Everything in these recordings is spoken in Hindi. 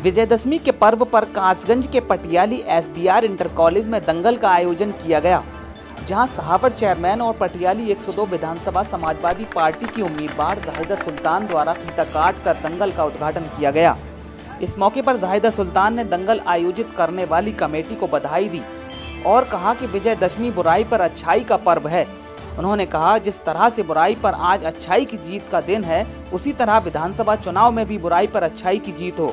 विजयदशमी के पर्व पर कासगंज के पटियाली SBR इंटर कॉलेज में दंगल का आयोजन किया गया, जहां सहावर चेयरमैन और पटियाली 102 विधानसभा समाजवादी पार्टी की उम्मीदवार जाहिदा सुल्तान द्वारा फीता काट कर दंगल का उद्घाटन किया गया। इस मौके पर जाहिदा सुल्तान ने दंगल आयोजित करने वाली कमेटी को बधाई दी और कहा कि विजयदशमी बुराई पर अच्छाई का पर्व है। उन्होंने कहा, जिस तरह से बुराई पर आज अच्छाई की जीत का दिन है, उसी तरह विधानसभा चुनाव में भी बुराई पर अच्छाई की जीत हो।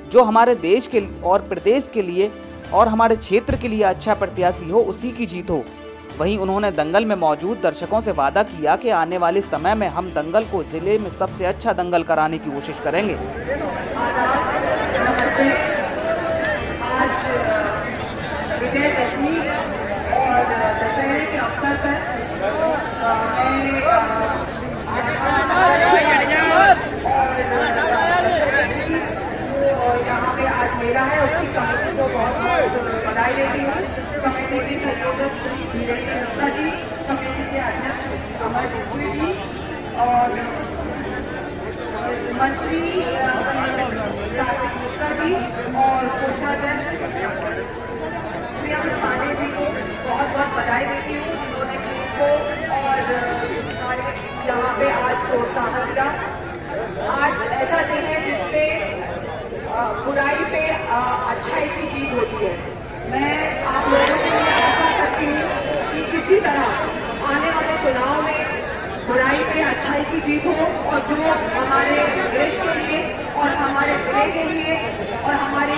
जो हमारे देश के और प्रदेश के लिए और हमारे क्षेत्र के लिए अच्छा प्रत्याशी हो, उसी की जीत हो। वहीं उन्होंने दंगल में मौजूद दर्शकों से वादा किया कि आने वाले समय में हम दंगल को जिले में सबसे अच्छा दंगल कराने की कोशिश करेंगे। आज विजयदशमी और दशहरे के अवसर पर यहाँ पे आज मेला है, उसकी कमेटी को बहुत बधाई देती हूँ। कमेटी के संयोजक श्री धीरेन्द्र मिश्रा जी, कमेटी के अध्यक्ष अमर जेटली जी और मंत्री कार्तिक मिश्रा जी और कोषाध्यक्ष प्रियंका पांडे जी को बहुत बहुत बधाई देती हूँ, जिन्होंने को और सारे यहाँ पे आज प्रोत्साहन दिया। आज ऐसा दिन है जिसपे बुराई पे अच्छाई की जीत होती है। मैं आप लोगों से आशा करती हूँ कि किसी तरह आने वाले चुनाव में बुराई पे अच्छाई की जीत हो और जो हमारे देश के लिए और हमारे जिले के लिए और हमारे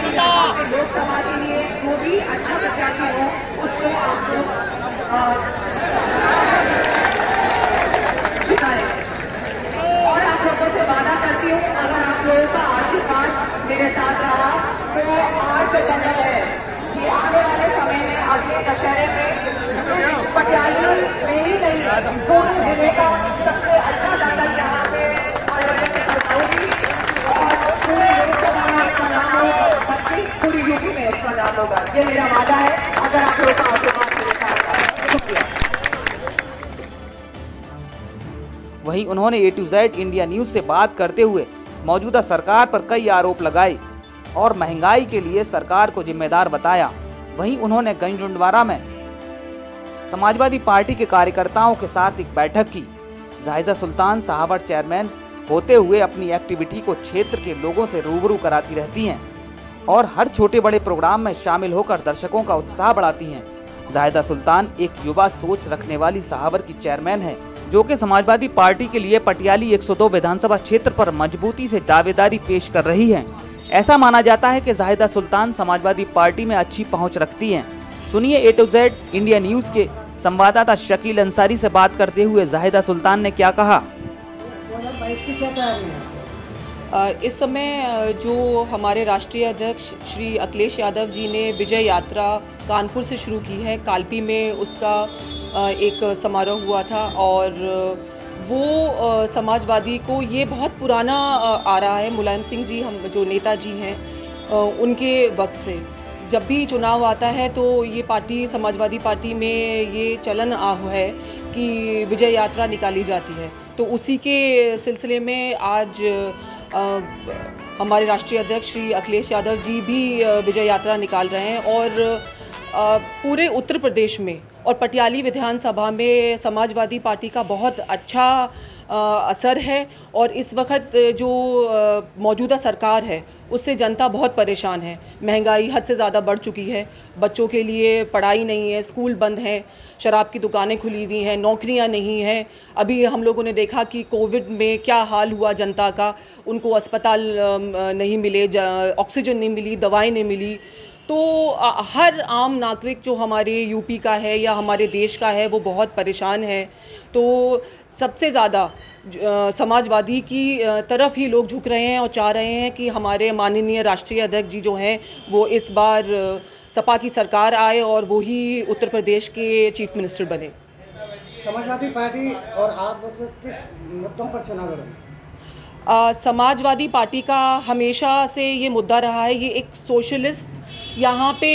लोकसभा के लिए जो भी अच्छा प्रत्याशी हो, उसको आप लोग और आप लोगों से वादा करती हूँ, अगर आप लोगों का आशीर्वाद मेरे साथ रहा तो आज जो दंगल है ये आने वाले समय में अगले दशहरे में पटियाली में ही नहीं, पूरे जिले का सबसे अच्छा दंगल यहाँ पे आयोजित होगी और पूरे लोकसभा का नाम होगा, पूरी यूपी में उसका नाम होगा। ये मेरा वादा है, अगर आप लोगों का आशीर्वाद मेरे साथ रहा। शुक्रिया। वहीं उन्होंने A to Z India news से बात करते हुए मौजूदा सरकार पर कई आरोप लगाए और महंगाई के लिए सरकार को जिम्मेदार बताया। वहीं उन्होंने गंजडवारा में समाजवादी पार्टी के कार्यकर्ताओं के साथ एक बैठक की। जाहिदा सुल्तान सहावर चेयरमैन होते हुए अपनी एक्टिविटी को क्षेत्र के लोगों से रूबरू कराती रहती हैं और हर छोटे बड़े प्रोग्राम में शामिल होकर दर्शकों का उत्साह बढ़ाती हैं। जाहिदा सुल्तान एक युवा सोच रखने वाली सहावर की चेयरमैन है, जो कि समाजवादी पार्टी के लिए पटियाली 102 विधानसभा क्षेत्र पर मजबूती से दावेदारी पेश कर रही हैं। ऐसा माना जाता है कि जाहिदा सुल्तान समाजवादी पार्टी में अच्छी पहुंच रखती हैं। सुनिए A to Z India news के संवाददाता शकील अंसारी से बात करते हुए जाहिदा सुल्तान ने क्या कहा। 2022 की क्या तैयारी है? इस समय जो हमारे राष्ट्रीय अध्यक्ष श्री अखिलेश यादव जी ने विजय यात्रा कानपुर से शुरू की है। कालपी में उसका एक समारोह हुआ था और वो समाजवादी को ये बहुत पुराना आ रहा है। मुलायम सिंह जी, हम जो नेताजी हैं, उनके वक्त से जब भी चुनाव आता है तो ये पार्टी, समाजवादी पार्टी में ये चलन है कि विजय यात्रा निकाली जाती है। तो उसी के सिलसिले में आज हमारे राष्ट्रीय अध्यक्ष श्री अखिलेश यादव जी भी विजय यात्रा निकाल रहे हैं और पूरे उत्तर प्रदेश में और पटियाली विधानसभा में समाजवादी पार्टी का बहुत अच्छा असर है। और इस वक्त जो मौजूदा सरकार है उससे जनता बहुत परेशान है। महंगाई हद से ज़्यादा बढ़ चुकी है, बच्चों के लिए पढ़ाई नहीं है, स्कूल बंद हैं, शराब की दुकानें खुली हुई हैं, नौकरियां नहीं हैं। अभी हम लोगों ने देखा कि कोविड में क्या हाल हुआ जनता का, उनको अस्पताल नहीं मिले, ऑक्सीजन नहीं मिली, दवाएं नहीं मिली। तो हर आम नागरिक जो हमारे यूपी का है या हमारे देश का है वो बहुत परेशान है। तो सबसे ज़्यादा समाजवादी की तरफ ही लोग झुक रहे हैं और चाह रहे हैं कि हमारे माननीय राष्ट्रीय अध्यक्ष जी जो हैं वो इस बार सपा की सरकार आए और वो ही उत्तर प्रदेश के चीफ मिनिस्टर बने। समाजवादी पार्टी और आप किस मुद्दों पर चुनाव लड़ेंगे? समाजवादी पार्टी का हमेशा से ये मुद्दा रहा है, ये एक सोशलिस्ट यहाँ पे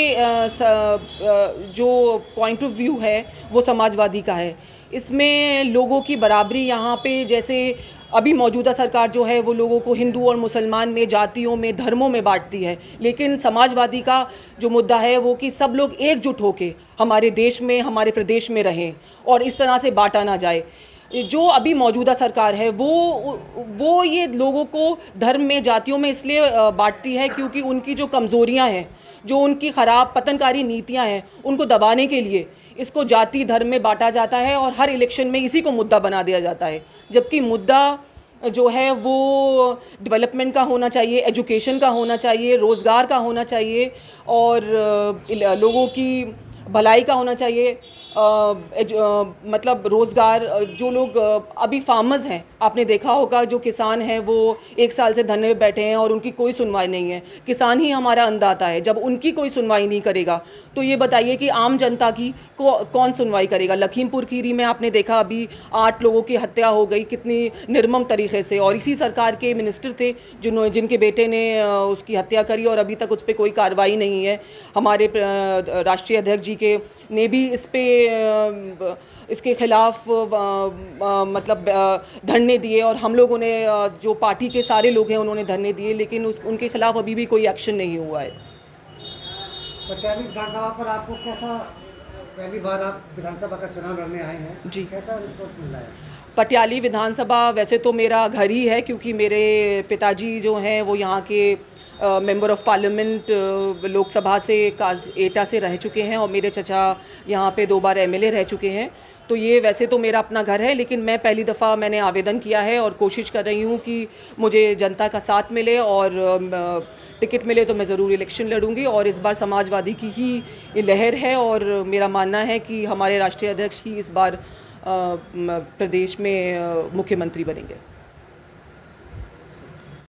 जो पॉइंट ऑफ व्यू है वो समाजवादी का है। इसमें लोगों की बराबरी यहाँ पे, जैसे अभी मौजूदा सरकार जो है वो लोगों को हिंदू और मुसलमान में, जातियों में, धर्मों में बांटती है, लेकिन समाजवादी का जो मुद्दा है वो कि सब लोग एकजुट होके हमारे देश में, हमारे प्रदेश में रहें और इस तरह से बांटा ना जाए। जो अभी मौजूदा सरकार है वो ये लोगों को धर्म में, जातियों में इसलिए बांटती है क्योंकि उनकी जो कमज़ोरियां हैं, जो उनकी ख़राब पतनकारी नीतियां हैं, उनको दबाने के लिए इसको जाति धर्म में बांटा जाता है और हर इलेक्शन में इसी को मुद्दा बना दिया जाता है। जबकि मुद्दा जो है वो डेवलपमेंट का होना चाहिए, एजुकेशन का होना चाहिए, रोज़गार का होना चाहिए और लोगों की भलाई का होना चाहिए। मतलब रोज़गार, जो लोग अभी फार्मर्स हैं, आपने देखा होगा जो किसान हैं वो 1 साल से धरने में बैठे हैं और उनकी कोई सुनवाई नहीं है। किसान ही हमारा अन्नदाता है, जब उनकी कोई सुनवाई नहीं करेगा तो ये बताइए कि आम जनता की कौन सुनवाई करेगा। लखीमपुर खीरी में आपने देखा अभी 8 लोगों की हत्या हो गई, कितनी निर्मम तरीके से, और इसी सरकार के मिनिस्टर थे जिनके बेटे ने उसकी हत्या करी और अभी तक उस पर कोई कार्रवाई नहीं है। हमारे राष्ट्रीय अध्यक्ष जी के ने भी इसके खिलाफ मतलब धरने दिए और हम लोगों ने, जो पार्टी के सारे लोग हैं उन्होंने धरने दिए, लेकिन उनके खिलाफ अभी भी कोई एक्शन नहीं हुआ है। पटियाली विधानसभा पर आपको कैसा, पहली बार आप विधानसभा का चुनाव लड़ने आए हैं जी, कैसा रिस्पॉन्स मिला है? पटियाली विधानसभा वैसे तो मेरा घर ही है क्योंकि मेरे पिताजी जो हैं वो यहाँ के मेंबर ऑफ पार्लियामेंट लोकसभा से एटा से रह चुके हैं और मेरे चचा यहाँ पे 2 बार एमएलए रह चुके हैं। तो ये वैसे तो मेरा अपना घर है, लेकिन मैं पहली दफ़ा मैंने आवेदन किया है और कोशिश कर रही हूँ कि मुझे जनता का साथ मिले और टिकट मिले तो मैं ज़रूर इलेक्शन लड़ूंगी। और इस बार समाजवादी की ही लहर है और मेरा मानना है कि हमारे राष्ट्रीय अध्यक्ष ही इस बार प्रदेश में मुख्यमंत्री बनेंगे।